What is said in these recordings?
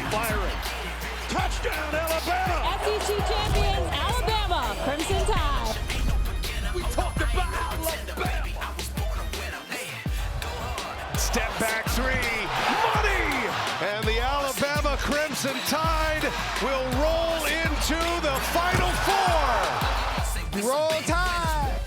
Firing. Touchdown, Alabama! SEC champions, Alabama, Crimson Tide. We talked about Alabama! Step back three, money! And the Alabama Crimson Tide will roll into the Final Four! Roll Tide!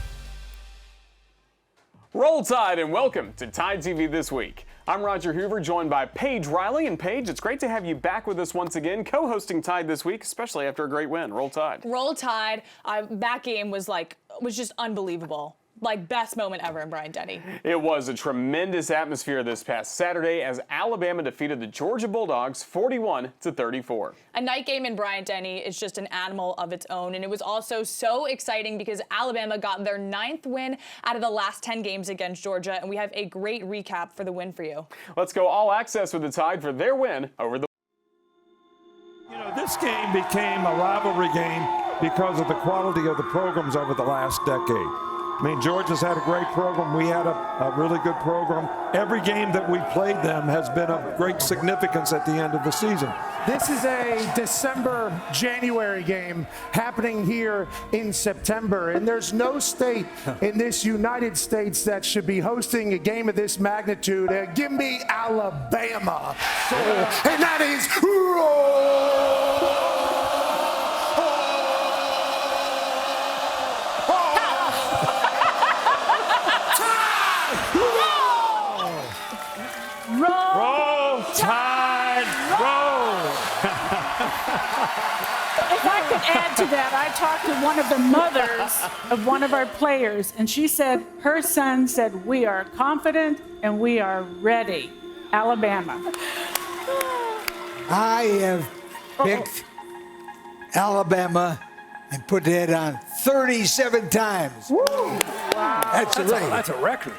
Roll Tide and welcome to TideTV This Week. I'm Roger Hoover, joined by Paige Riley. And Paige, it's great to have you back with us once again, co-hosting Tide this week, especially after a great win. Roll Tide. Roll Tide. That game was just unbelievable. Like, best moment ever in Bryant-Denny. It was a tremendous atmosphere this past Saturday as Alabama defeated the Georgia Bulldogs 41-34. A night game in Bryant-Denny is just an animal of its own, and it was also so exciting because Alabama got their 9th win out of the last 10 games against Georgia, and we have a great recap for the win for you. Let's go all access with the Tide for their win over the... You know, this game became a rivalry game because of the quality of the programs over the last decade. I mean, Georgia's had a great program. We had a really good program. Every game that we played them has been of great significance at the end of the season. This is a December-January game happening here in September, and there's no state in this United States that should be hosting a game of this magnitude. Give me Alabama. And that is Roll Tide, roll! If I could add to that, I talked to one of the mothers of one of our players, and she said her son said, "We are confident and we are ready." Alabama. I have picked Alabama and put that on 37 times. Woo. Wow. That's a record.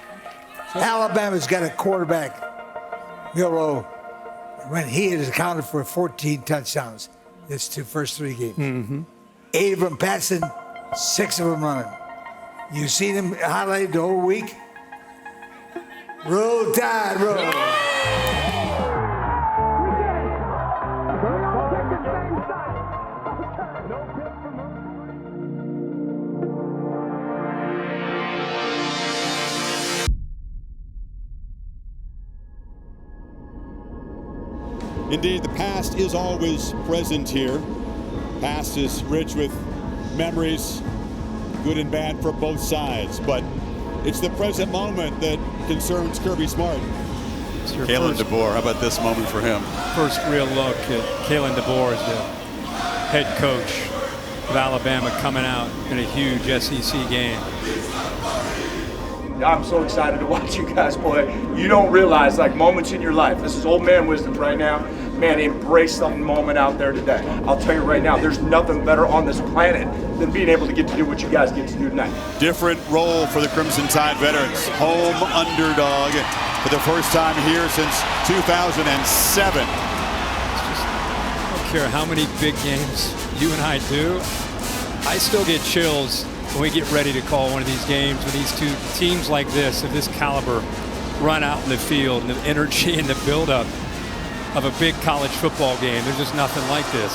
Alabama's got a quarterback, Milroe, when he has accounted for 14 touchdowns this first 3 games. Mm-hmm. 8 of them passing, 6 of them running. You've seen him highlighted the whole week. Roll Tide, roll. Yeah! Indeed, the past is always present here. Past is rich with memories, good and bad for both sides, but it's the present moment that concerns Kirby Smart. Kalen DeBoer, how about this moment for him? First real look at Kalen DeBoer as the head coach of Alabama coming out in a huge SEC game. I'm so excited to watch you guys play. You don't realize, like, moments in your life. This is old man wisdom right now. Man, embrace the moment out there today. I'll tell you right now, there's nothing better on this planet than being able to get to do what you guys get to do tonight. Different role for the Crimson Tide veterans. Home underdog for the first time here since 2007. I don't care how many big games you and I do, I still get chills when we get ready to call one of these games, when these two teams like this, of this caliber, run out in the field, and the energy and the buildup of a big college football game. There's just nothing like this.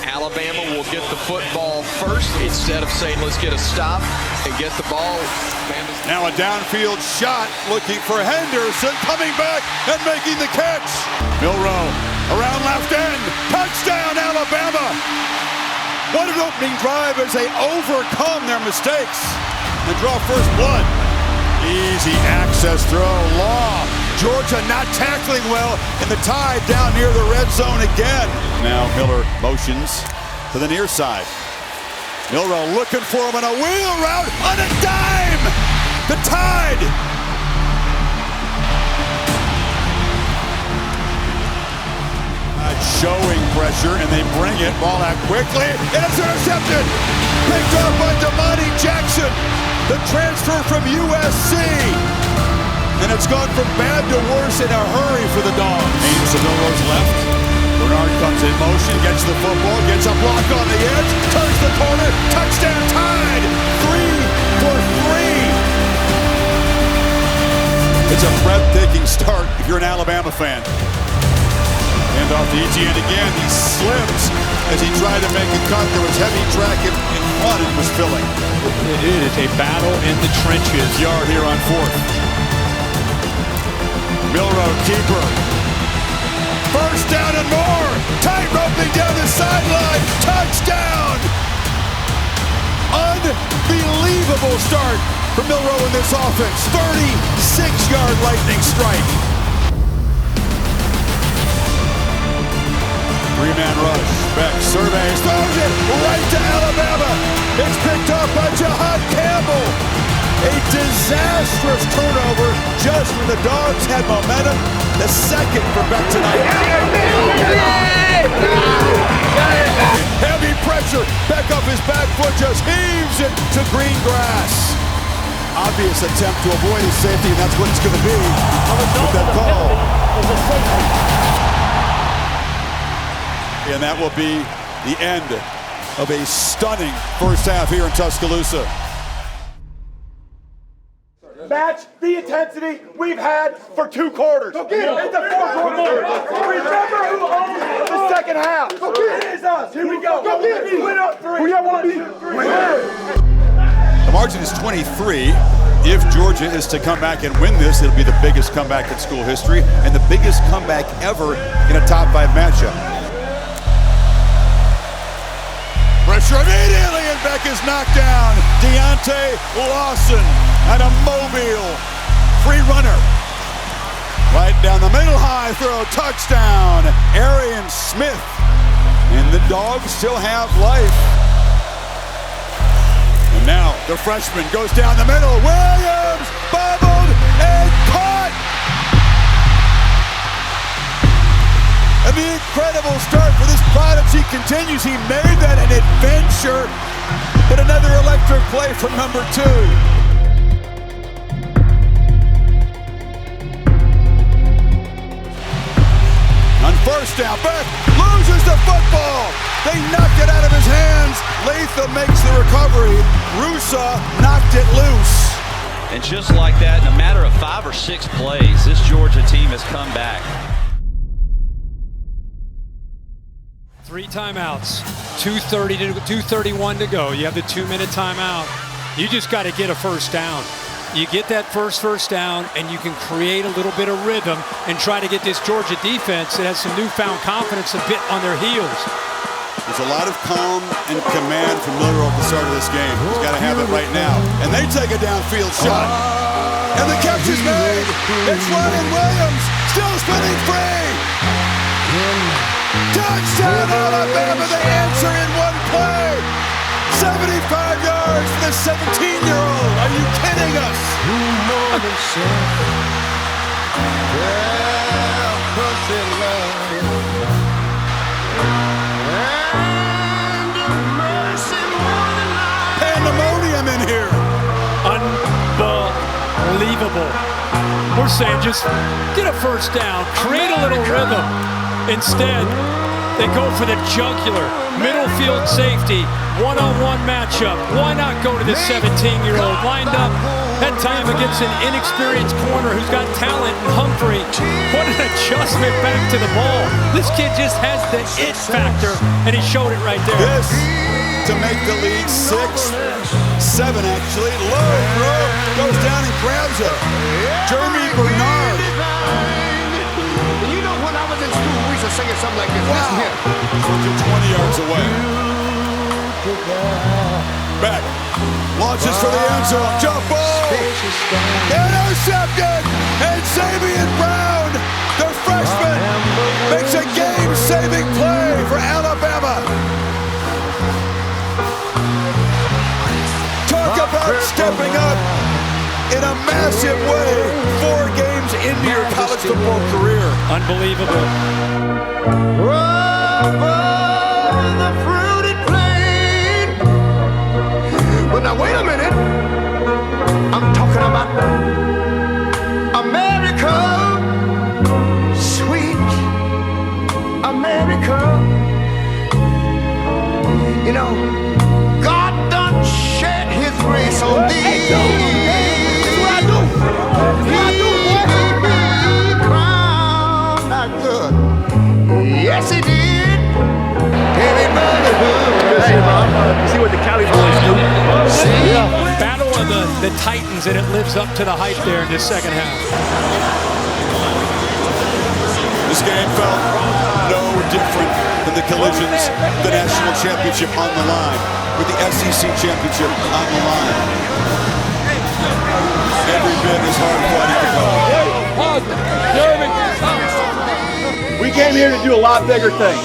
Alabama will get the football first instead of saying, let's get a stop and get the ball. Now a downfield shot looking for Henderson, coming back and making the catch. Milroe around left end, touchdown Alabama. What an opening drive as they overcome their mistakes and draw first blood. Easy access throw, Law. Georgia not tackling well, and the Tide down near the red zone again. Now Miller motions to the near side. Milroe looking for him on a wheel route on a dime. The Tide. Showing pressure, and they bring it. Ball out quickly, and it's intercepted. Picked up by Damani Jackson, the transfer from USC. And it's gone from bad to worse in a hurry for the Dogs. Aims to Milroe's left. Bernard comes in motion, gets the football, gets a block on the edge, turns the corner, touchdown Tide. 3 for 3. It's a breathtaking start if you're an Alabama fan. And off to Etienne again. He slips as he tried to make a cut. There was heavy track in front and was filling. It is a battle in the trenches. Yard here on 4th. Milroe, keeper. First down and more. Tight roping down the sideline. Touchdown. Unbelievable start for Milroe in this offense. 36-yard lightning strike. Three-man rush. Beck surveys, throws it right to Alabama. It's picked up by Jahad Campbell. A disastrous turnover just when the Dogs had momentum. The second for Beck tonight. Heavy pressure. Beck off his back foot just heaves it to green grass. Obvious attempt to avoid his safety, and that's what it's going to be with that call. And that will be the end of a stunning first half here in Tuscaloosa. Match the intensity we've had for 2 quarters. It's the 4th quarter. Remember who owns the second half. It is us. Here we go. Win up 3. We have 1, 2, 3. The margin is 23. If Georgia is to come back and win this, it'll be the biggest comeback in school history and the biggest comeback ever in a top 5 matchup. Pressure immediately, and Beck is knocked down. Deontay Lawson at a Mobile. Free runner. Right down the middle, high throw, touchdown. Arian Smith. And the Dogs still have life. And now the freshman goes down the middle. Williams bobbled and caught. And the incredible start for this prodigy continues. He made that an adventure, but another electric play from number 2. On first down, Beck loses the football. They knocked it out of his hands. Latham makes the recovery. Rusa knocked it loose. And just like that, in a matter of 5 or 6 plays, this Georgia team has come back. 3 timeouts, 2:31 to go. You have the 2-minute timeout. You just got to get a first down. You get that first down, and you can create a little bit of rhythm and try to get this Georgia defense that has some newfound confidence a bit on their heels. There's a lot of calm and command from Milroe at the start of this game. He's got to have it right now. And they take a downfield shot. And the catch is made. It's Ryan Williams, still spinning free. Touchdown Alabama, they answer in 1 play. 75 yards for the 17-year-old. Are you kidding us? Pandemonium in here. Unbelievable. We're saying just get a first down, create a little rhythm. Instead, they go for the jugular, middle field safety, one-on-one matchup. Why not go to the 17-year-old lined up that time against an inexperienced corner who's got talent in Humphrey? What an adjustment back to the ball. This kid just has the it factor, and he showed it right there. This to make the lead 6, 7 actually. Low throw, goes down and grabs it. Jeremy Bernard. You know, when I was in school, we used to sing something like this. Wow. Listen here. 20 yards away. Beck launches for the end zone. Jump ball. Intercepted. And Xavier Brown, the freshman, makes a game-saving play for Alabama. Talk about stepping up in a massive way. 4 games into your college football career. Unbelievable. Over the fruited plain. But now wait a minute. I'm talking about America, sweet America. You know, God done shed his grace on thee. That's what I do. That's what I do, boy. the Titans, and it lives up to the hype there in this second half. This game felt no different than the collisions, the national championship on the line, with the SEC championship on the line. Every bit as hard fought. We came here to do a lot bigger things,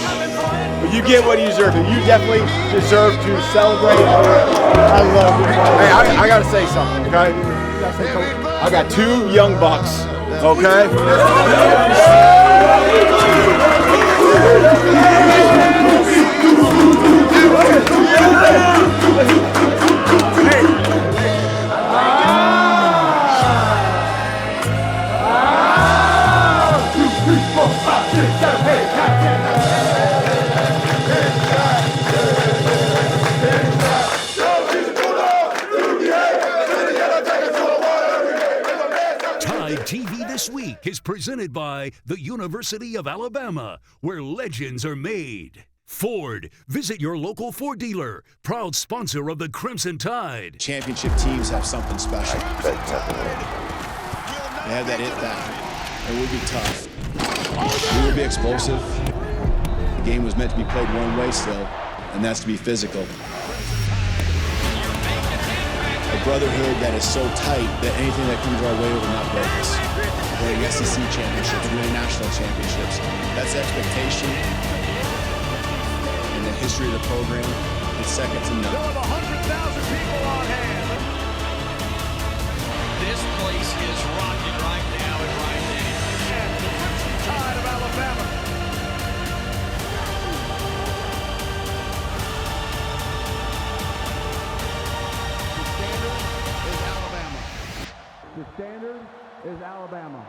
but you get what you deserve, and you definitely deserve to celebrate. I love it. Hey, I gotta say something, okay? I got 2 young bucks, okay? TideTV This Week is presented by the University of Alabama, where legends are made. Ford, visit your local Ford dealer, proud sponsor of the Crimson Tide. Championship teams have something special. They have that it factor. It would be tough. We would be explosive. The game was meant to be played one way still, and that's to be physical. A brotherhood that is so tight that anything that comes our way will not break us. Winning SEC championships, winning national championships, that's expectation. In the history of the program, it's second to none. There are 100,000 people on hand. This place is rocking right now and right now. And the Crimson Tide of Alabama. The standard is Alabama.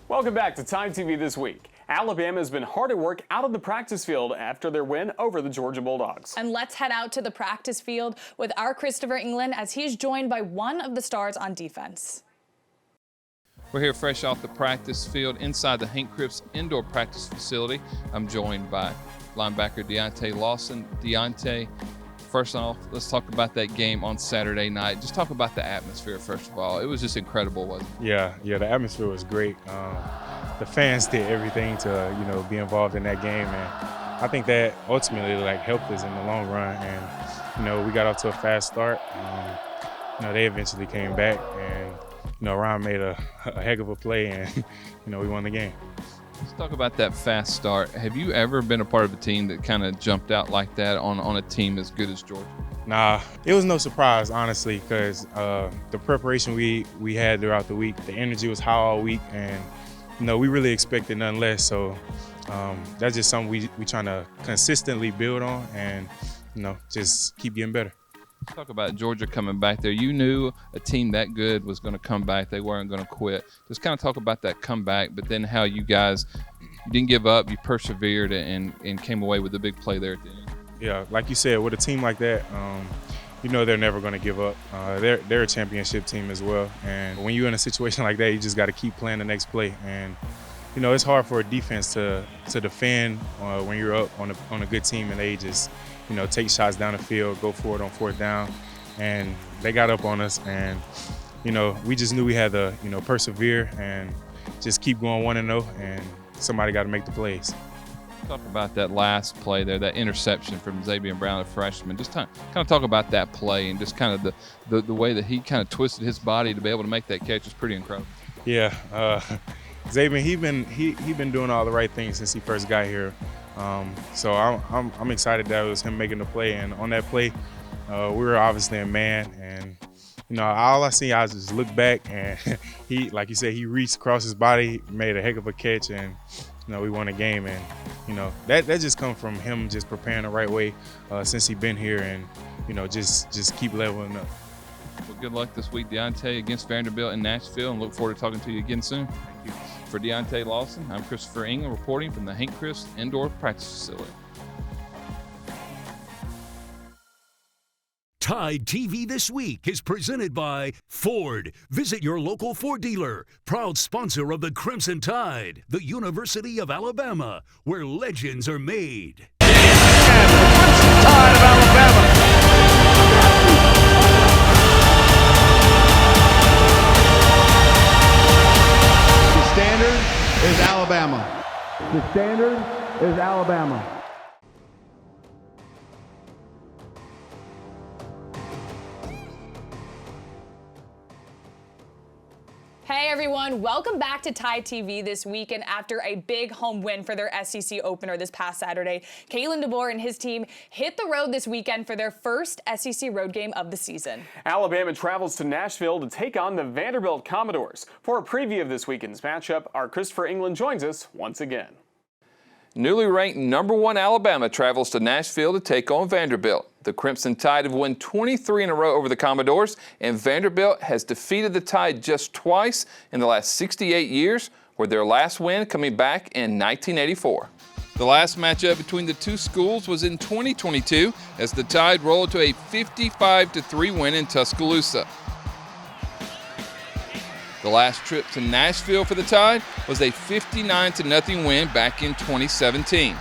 Welcome back to TideTV This Week. Alabama has been hard at work out of the practice field after their win over the Georgia Bulldogs. And let's head out to the practice field with our Christopher England as he's joined by one of the stars on defense. We're here fresh off the practice field inside the Hank Cripps indoor practice facility. I'm joined by linebacker Deontay Lawson. Deontay, first off, let's talk about that game on Saturday night. Just talk about the atmosphere, first of all. It was just incredible, wasn't it? Yeah, the atmosphere was great. The fans did everything to, be involved in that game, and I think that ultimately helped us in the long run. And we got off to a fast start. They eventually came back, and Ron made a heck of a play, and we won the game. Let's talk about that fast start. Have you ever been a part of a team that kind of jumped out like that on a team as good as Georgia? Nah, it was no surprise, honestly, because the preparation we had throughout the week, the energy was high all week, and we really expected nothing less. So that's just something we trying to consistently build on, and just keep getting better. Talk about Georgia coming back there. You knew a team that good was going to come back. They weren't going to quit. Just kind of talk about that comeback, but then how you guys didn't give up. You persevered and came away with a big play there at the end. Yeah, like you said, with a team like that, they're never going to give up. They're a championship team as well. And when you're in a situation like that, you just got to keep playing the next play. And it's hard for a defense to defend when you're up on a good team and they just take shots down the field, go for it on fourth down, and they got up on us. And we just knew we had to persevere and just keep going 1-0, and somebody got to make the plays. Talk about that last play there, that interception from Xavier Brown, the freshman. Just kind of talk about that play and just kind of the way that he kind of twisted his body to be able to make that catch is pretty incredible. Yeah, Xavier, he been doing all the right things since he first got here. So I'm excited that it was him making the play, and on that play, we were obviously a man, and all I see, I just look back, and he, like you said, he reached across his body, made a heck of a catch, and we won a game. And that just comes from him just preparing the right way since he's been here, and just keep leveling up. Well, good luck this week, Deontay, against Vanderbilt in Nashville, and look forward to talking to you again soon. Thank you. For Deontay Lawson, I'm Christopher England reporting from the Hank Cripps Indoor Practice Facility. Tide TV This Week is presented by Ford. Visit your local Ford dealer. Proud sponsor of the Crimson Tide, the University of Alabama, where legends are made. Tide of Alabama. The standard is Alabama. The standard is Alabama. Hey everyone, welcome back to Tide TV this week. And after a big home win for their SEC opener this past Saturday, Kalen DeBoer and his team hit the road this weekend for their first SEC road game of the season. Alabama travels to Nashville to take on the Vanderbilt Commodores. For a preview of this weekend's matchup, our Christopher England joins us once again. Newly ranked #1 Alabama travels to Nashville to take on Vanderbilt. The Crimson Tide have won 23 in a row over the Commodores, and Vanderbilt has defeated the Tide just twice in the last 68 years, with their last win coming back in 1984. The last matchup between the two schools was in 2022 as the Tide rolled to a 55-3 win in Tuscaloosa. The last trip to Nashville for the Tide was a 59-0 win back in 2017.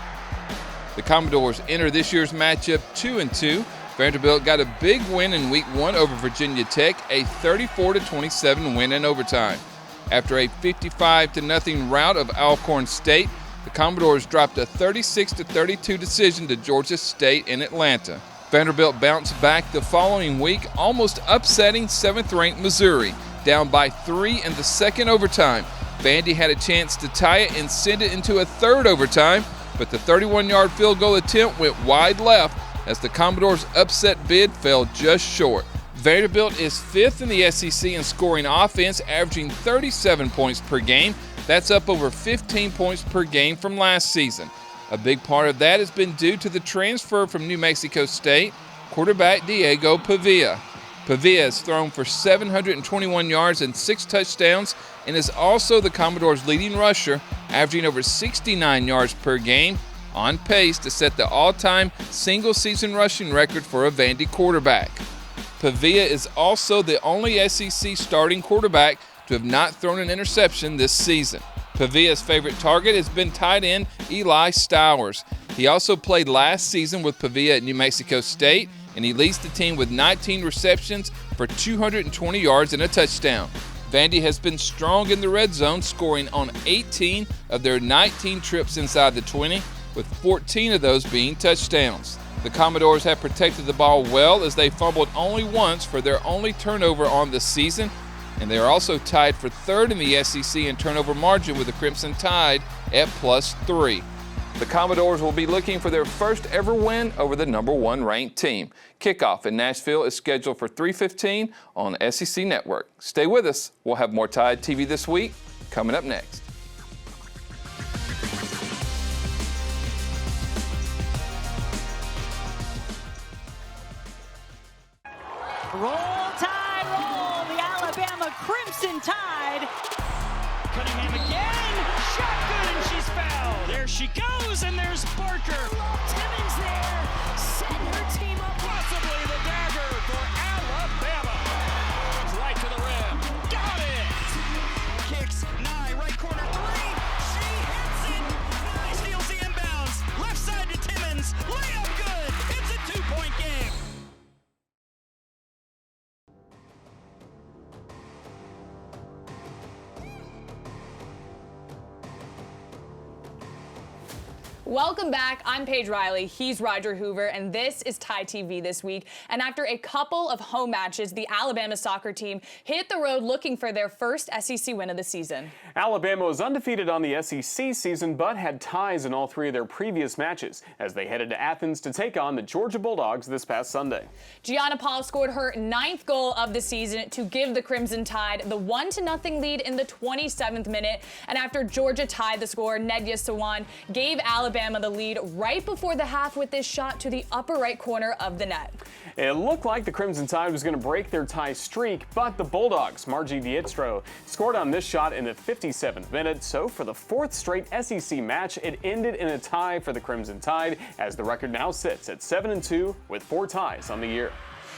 The Commodores enter this year's matchup 2-2. Vanderbilt got a big win in Week 1 over Virginia Tech, a 34-27 win in overtime. After a 55-0 rout of Alcorn State, the Commodores dropped a 36-32 decision to Georgia State in Atlanta. Vanderbilt bounced back the following week, almost upsetting 7th-ranked Missouri, down by 3 in the second overtime. Vandy had a chance to tie it and send it into a third overtime, but the 31-yard field goal attempt went wide left as the Commodores' upset bid fell just short. Vanderbilt is 5th in the SEC in scoring offense, averaging 37 points per game. That's up over 15 points per game from last season. A big part of that has been due to the transfer from New Mexico State, quarterback Diego Pavia. Pavia has thrown for 721 yards and 6 touchdowns and is also the Commodores' leading rusher, averaging over 69 yards per game, on pace to set the all-time single-season rushing record for a Vandy quarterback. Pavia is also the only SEC starting quarterback to have not thrown an interception this season. Pavia's favorite target has been tight end Eli Stowers. He also played last season with Pavia at New Mexico State, and he leads the team with 19 receptions for 220 yards and a touchdown. Vandy has been strong in the red zone, scoring on 18 of their 19 trips inside the 20, with 14 of those being touchdowns. The Commodores have protected the ball well as they fumbled only once for their only turnover on the season, and they are also tied for 3rd in the SEC in turnover margin with the Crimson Tide at +3. The Commodores will be looking for their first ever win over the #1 ranked team. Kickoff in Nashville is scheduled for 3:15 on SEC Network. Stay with us. We'll have more Tide TV this week coming up next. Roll Tide, roll! The Alabama Crimson Tide. Cunningham again. Shot good, and she's fouled. There she goes, and there's Barker. Timmons there. Setting her team up. Possibly the dagger for Alabama. Right to the rim. Got it. Kicks. Nye, right corner. 3. She hits it. Nye steals the inbounds. Left side to Timmons. Layup good. It's a 2-point game. Welcome back. I'm Paige Riley. He's Roger Hoover, and this is Tide TV this week. And after a couple of home matches, the Alabama soccer team hit the road looking for their first SEC win of the season. Alabama was undefeated on the SEC season, but had ties in all 3 of their previous matches as they headed to Athens to take on the Georgia Bulldogs this past Sunday. Gianna Paul scored her 9th goal of the season to give the Crimson Tide the 1-0 lead in the 27th minute. And after Georgia tied the score, Nedya Sawan gave Alabama the lead right before the half with this shot to the upper right corner of the net. It looked like the Crimson Tide was going to break their tie streak, but the Bulldogs, Margie Dietstro, scored on this shot in the 57th minute. So for the 4th straight SEC match, it ended in a tie for the Crimson Tide, as the record now sits at 7-2 with 4 ties on the year.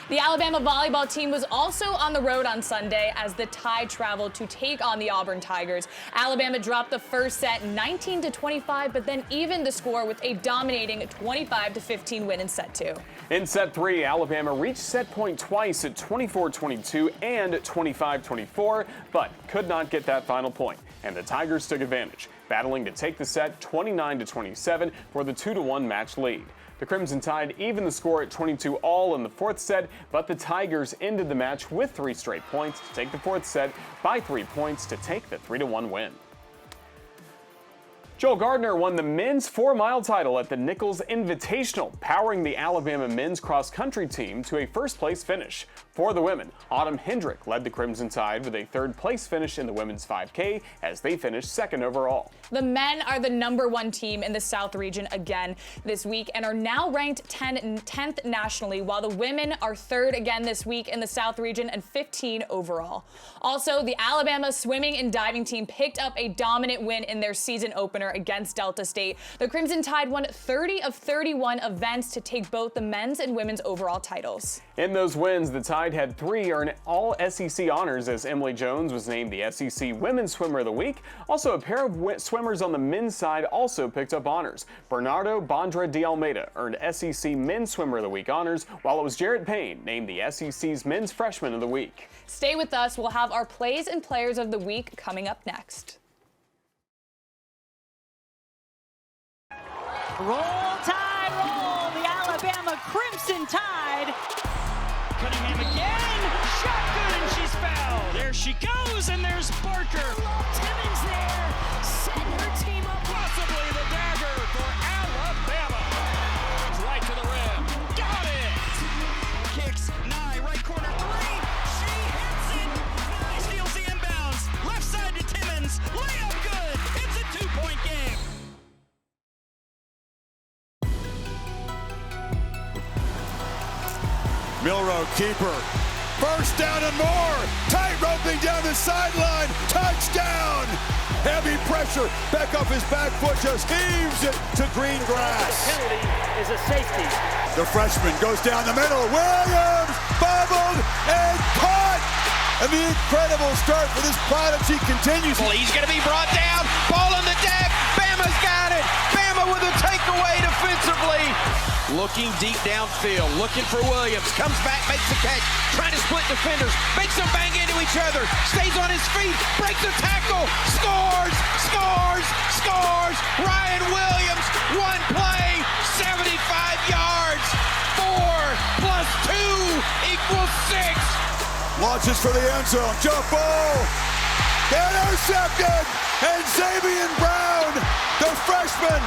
The Alabama volleyball team was also on the road on Sunday as the Tide traveled to take on the Auburn Tigers. Alabama dropped the first set 19-25, but then evened the score with a dominating 25-15 win in set 2. In set 3, Alabama reached set point twice at 24-22 and 25-24, but could not get that final point, and the Tigers took advantage, battling to take the set 29-27 for the 2-1 match lead. The Crimson Tide evened the score at 22-all in the fourth set, but the Tigers ended the match with 3 straight points to take the fourth set by 3 points to take the 3-1 win. Joel Gardner won the men's 4-mile title at the Nichols Invitational, powering the Alabama men's cross-country team to a first-place finish. For the women, Autumn Hendrick led the Crimson Tide with a third-place finish in the women's 5K as they finished second overall. The men are the #1 team in the South region again this week and are now ranked 10th nationally, while the women are 3rd again this week in the South region and 15 overall. Also, the Alabama swimming and diving team picked up a dominant win in their season opener against Delta State. The Crimson Tide won 30 of 31 events to take both the men's and women's overall titles. In those wins, the Tide had 3 earn all SEC honors as Emily Jones was named the SEC Women's Swimmer of the Week. Also, a pair of swimmers on the men's side also picked up honors. Bernardo Bondra de Almeida earned SEC Men's Swimmer of the Week honors, while it was Jarrett Payne named the SEC's Men's Freshman of the Week. Stay with us. We'll have our plays and players of the week coming up next. Roll Tide, roll! The Alabama Crimson Tide. Cunningham again. Shot good and she's fouled. There she goes and there's Barker. Timmons there. Setting her team up. Possibly the dagger for Alabama. Right to the rim. Got it. Kicks. Nye. Right corner. 3. She hits it. Nye steals the inbounds. Left side to Timmons. Layup good. It's a 2-point game. Milroe, keeper. First down and more. Tight roping down the sideline. Touchdown. Heavy pressure. Back off his back foot. Just heaves it to green grass. The penalty is a safety. The freshman goes down the middle. Williams bobbled and caught. And the incredible start for this prodigy continues. Well, he's going to be brought down. Ball on the deck. Bama's got it. Bama with a takeaway defensively. Looking deep downfield, looking for Williams, comes back, makes the catch, trying to split defenders, makes them bang into each other, stays on his feet, breaks a tackle, scores, scores, scores. Ryan Williams, one play, 75 yards, 4 plus 2 equals 6. Launches for the end zone, jump ball, intercepted, and Xavier Brown, the freshman,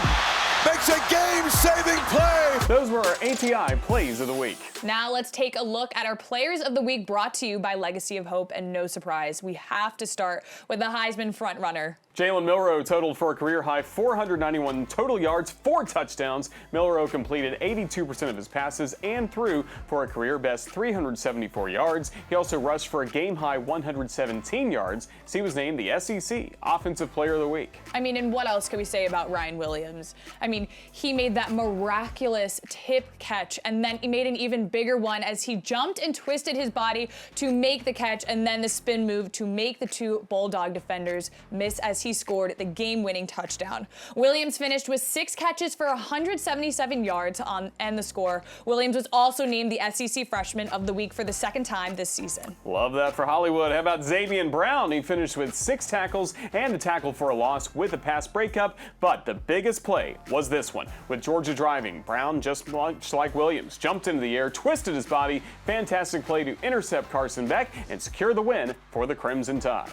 makes a game-saving play. Those were our ATI Plays of the Week. Now let's take a look at our Players of the Week brought to you by Legacy of Hope, and no surprise, we have to start with the Heisman frontrunner. Jalen Milroe totaled for a career-high 491 total yards, 4 touchdowns. Milroe completed 82% of his passes and threw for a career-best 374 yards. He also rushed for a game-high 117 yards. So he was named the SEC Offensive Player of the Week. I mean, and what else can we say about Ryan Williams? I mean, he made that miraculous tip catch, and then he made an even bigger one as he jumped and twisted his body to make the catch, and then the spin move to make the 2 Bulldog defenders miss as he scored the game-winning touchdown. Williams finished with 6 catches for 177 yards and the score. Williams was also named the SEC Freshman of the Week for the 2nd time this season. Love that for Hollywood. How about Xavier Brown? He finished with 6 tackles and a tackle for a loss with a pass breakup, but the biggest play was this one. With Georgia driving, Brown, just much like Williams, jumped into the air, twisted his body. Fantastic play to intercept Carson Beck and secure the win for the Crimson Tide.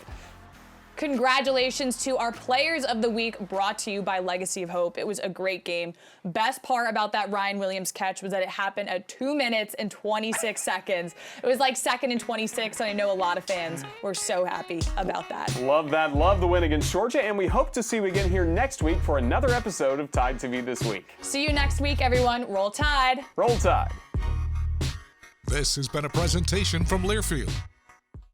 Congratulations to our Players of the Week brought to you by Legacy of Hope. It was a great game. Best part about that Ryan Williams catch was that it happened at 2 minutes and 26 seconds. It was like 2nd and 26, and I know a lot of fans were so happy about that. Love that. Love the win against Georgia, and we hope to see you again here next week for another episode of TideTV This Week. See you next week, everyone. Roll Tide. Roll Tide. This has been a presentation from Learfield,